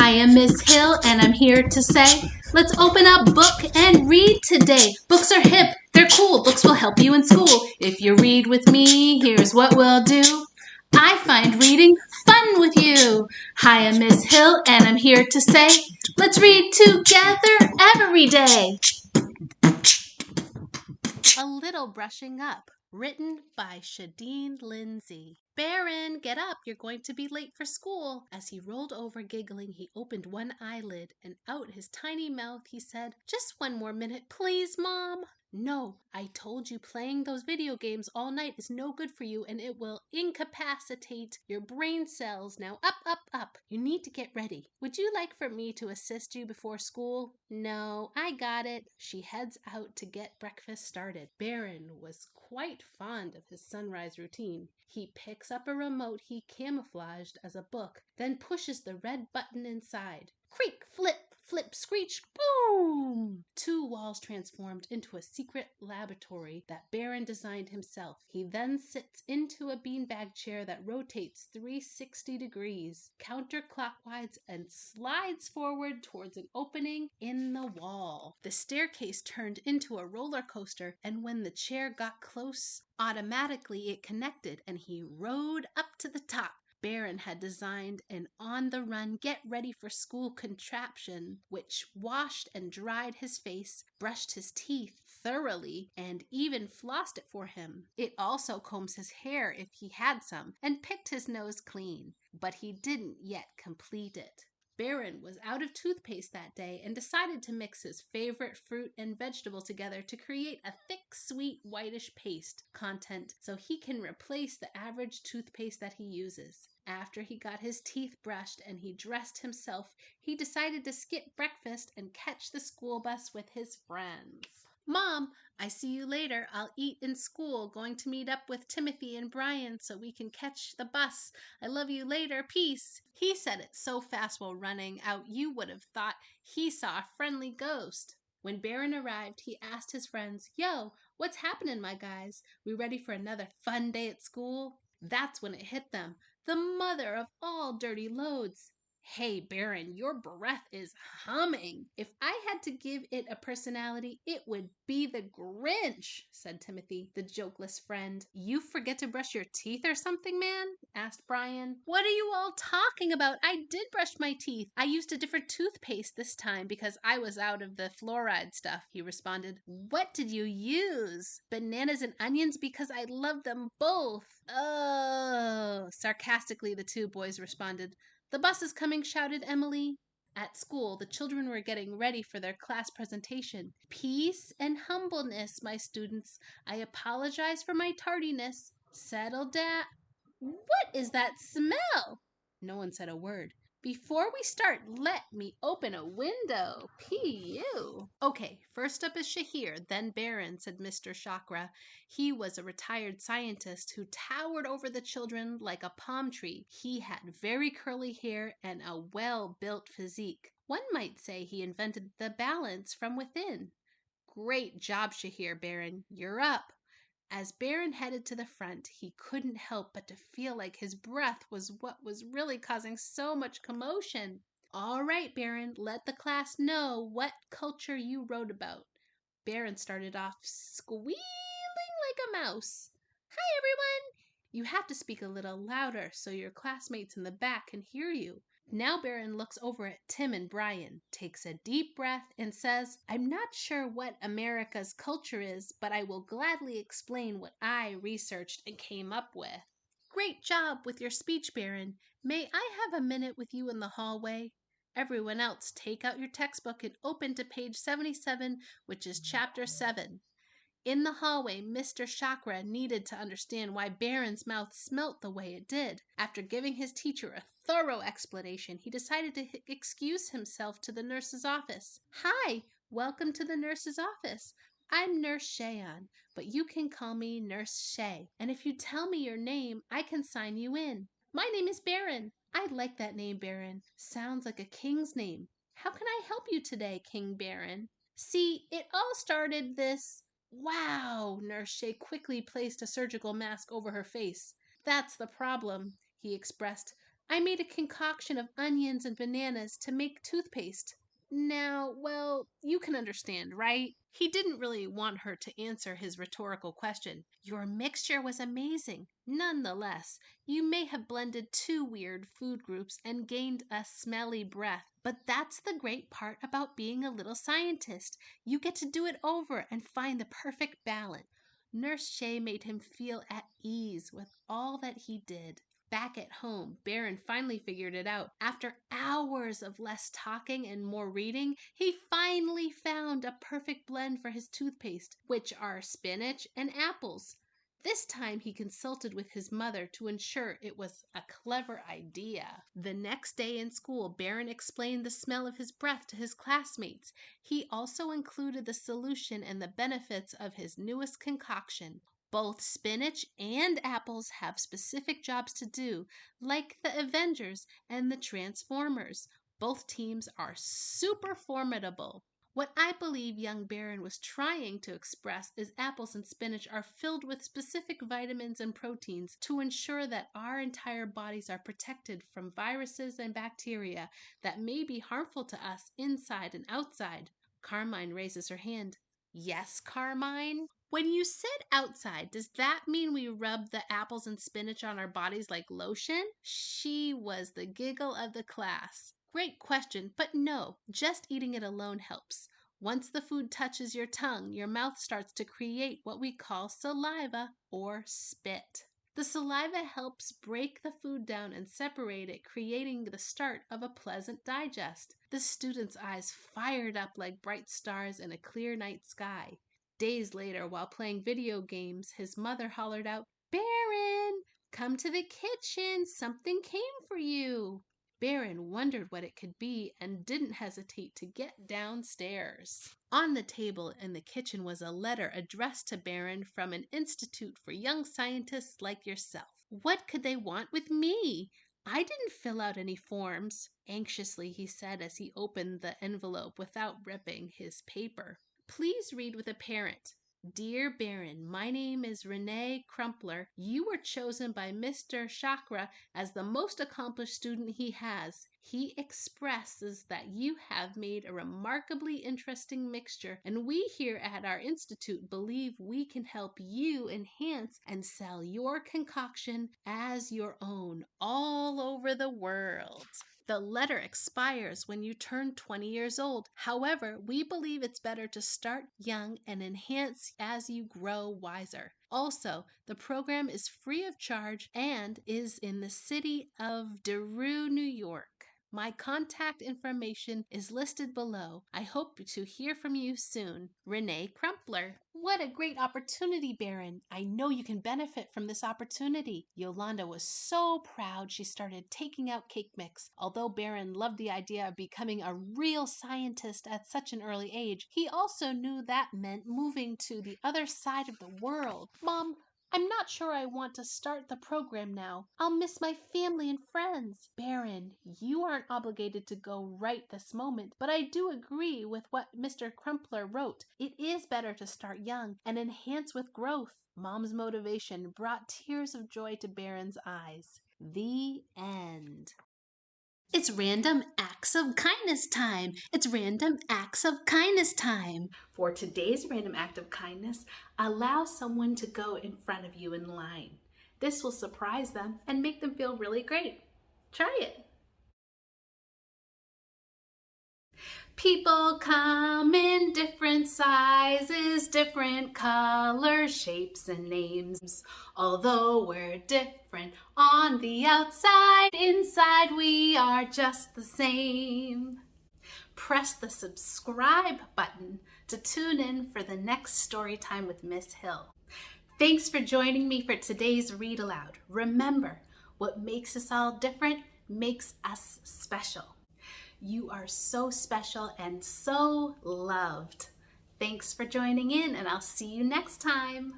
Hi, I'm Miss Hill, and I'm here to say, let's open up book and read today. Books are hip, they're cool, books will help you in school. If you read with me, here's what we'll do. I find reading fun with you. Hi, I'm Miss Hill, and I'm here to say, let's read together every day. A Little Brushing Up, written by Shadine Lindsay. Baron, get up, you're going to be late for school. As he rolled over giggling, he opened one eyelid, and out his tiny mouth he said, just one more minute, please, Mom. No, I told you playing those video games all night is no good for you and it will incapacitate your brain cells. Now up, up, up. You need to get ready. Would you like for me to assist you before school? No, I got it. She heads out to get breakfast started. Baron was quite fond of his sunrise routine. He picks up a remote he camouflaged as a book, then pushes the red button inside. Creak, flip, flip, screech, boom! 2 walls transformed into a secret laboratory that Baron designed himself. He then sits into a beanbag chair that rotates 360 degrees counterclockwise and slides forward towards an opening in the wall. The staircase turned into a roller coaster, and when the chair got close, automatically it connected and he rode up to the top. Baron had designed an on-the-run get-ready-for-school contraption which washed and dried his face, brushed his teeth thoroughly, and even flossed it for him. It also combs his hair if he had some, and picked his nose clean, but he didn't yet complete it. Baron was out of toothpaste that day and decided to mix his favorite fruit and vegetable together to create a thick, sweet, whitish paste content so he can replace the average toothpaste that he uses. After he got his teeth brushed and he dressed himself, he decided to skip breakfast and catch the school bus with his friends. Mom, I see you later. I'll eat in school, going to meet up with Timothy and Brian so we can catch the bus. I love you later. Peace. He said it so fast while running out you would have thought he saw a friendly ghost. When Baron arrived, he asked his friends, Yo, what's happening, my guys? We ready for another fun day at school? That's when it hit them. The mother of all dirty loads. Hey, Baron, your breath is humming. If I had to give it a personality, it would be the Grinch, said Timothy, the jokeless friend. You forget to brush your teeth or something, man? Asked Brian. What are you all talking about? I did brush my teeth. I used a different toothpaste this time because I was out of the fluoride stuff, he responded. What did you use? Bananas and onions because I love them both. Oh, sarcastically the 2 boys responded. The bus is coming, shouted Emily. At school, the children were getting ready for their class presentation. Peace and humbleness, my students. I apologize for my tardiness. Settle down. What is that smell? No one said a word. Before we start, let me open a window. P.U. Okay, first up is Shahir, then Baron, said Mr. Chakra. He was a retired scientist who towered over the children like a palm tree. He had very curly hair and a well-built physique. One might say he invented the balance from within. Great job, Shahir, Baron. You're up. As Baron headed to the front, he couldn't help but to feel like his breath was what was really causing so much commotion. All right, Baron, let the class know what culture you wrote about. Baron started off squealing like a mouse. Hi, everyone! You have to speak a little louder so your classmates in the back can hear you. Now Baron looks over at Tim and Brian, takes a deep breath, and says, I'm not sure what America's culture is, but I will gladly explain what I researched and came up with. Great job with your speech, Baron. May I have a minute with you in the hallway? Everyone else, take out your textbook and open to page 77, which is chapter 7. In the hallway, Mr. Chakra needed to understand why Baron's mouth smelt the way it did. After giving his teacher a thorough explanation, he decided to excuse himself to the nurse's office. Hi, welcome to the nurse's office. I'm Nurse Shayon, but you can call me Nurse Shay. And if you tell me your name, I can sign you in. My name is Baron. I like that name, Baron. Sounds like a king's name. How can I help you today, King Baron? See, it all started this... Wow! Nurse Shay quickly placed a surgical mask over her face. That's the problem, he expressed. I made a concoction of onions and bananas to make toothpaste. Now, well, you can understand, right? He didn't really want her to answer his rhetorical question. Your mixture was amazing. Nonetheless, you may have blended two weird food groups and gained a smelly breath. But that's the great part about being a little scientist. You get to do it over and find the perfect balance. Nurse Shay made him feel at ease with all that he did. Back at home, Barron finally figured it out. After hours of less talking and more reading, he finally found a perfect blend for his toothpaste, which are spinach and apples. This time he consulted with his mother to ensure it was a clever idea. The next day in school, Barron explained the smell of his breath to his classmates. He also included the solution and the benefits of his newest concoction. Both spinach and apples have specific jobs to do, like the Avengers and the Transformers. Both teams are super formidable. What I believe young Barron was trying to express is apples and spinach are filled with specific vitamins and proteins to ensure that our entire bodies are protected from viruses and bacteria that may be harmful to us inside and outside. Carmine raises her hand. Yes, Carmine? When you said outside, does that mean we rub the apples and spinach on our bodies like lotion? She was the giggle of the class. Great question, but no, just eating it alone helps. Once the food touches your tongue, your mouth starts to create what we call saliva or spit. The saliva helps break the food down and separate it, creating the start of a pleasant digest. The student's eyes fired up like bright stars in a clear night sky. Days later, while playing video games, his mother hollered out, "Barron, come to the kitchen. Something came for you." Barron wondered what it could be and didn't hesitate to get downstairs. On the table in the kitchen was a letter addressed to Barron from an institute for young scientists like yourself. What could they want with me? I didn't fill out any forms, anxiously he said as he opened the envelope without ripping his paper. Please read with a parent. Dear Barron, my name is Renee Crumpler. You were chosen by Mr. Chakra as the most accomplished student he has. He expresses that you have made a remarkably interesting mixture, and we here at our institute believe we can help you enhance and sell your concoction as your own all over the world. The letter expires when you turn 20 years old. However, we believe it's better to start young and enhance as you grow wiser. Also, the program is free of charge and is in the city of Daru, New York. My contact information is listed below. I hope to hear from you soon. Renee Crumpler. What a great opportunity, Barron. I know you can benefit from this opportunity. Yolanda was so proud she started taking out cake mix. Although Barron loved the idea of becoming a real scientist at such an early age, he also knew that meant moving to the other side of the world. Mom, I'm not sure I want to start the program now. I'll miss my family and friends. Barron, you aren't obligated to go right this moment, but I do agree with what Mr. Crumpler wrote. It is better to start young and enhance with growth. Mom's motivation brought tears of joy to Barron's eyes. The end. It's random acts of kindness time. It's random acts of kindness time. For today's random act of kindness, allow someone to go in front of you in line. This will surprise them and make them feel really great. Try it. People come in different sizes, different colors, shapes, and names. Although we're different on the outside, inside we are just the same. Press the subscribe button to tune in for the next story time with Miss Hill. Thanks for joining me for today's Read Aloud. Remember, what makes us all different makes us special. You are so special and so loved. Thanks for joining in, and I'll see you next time.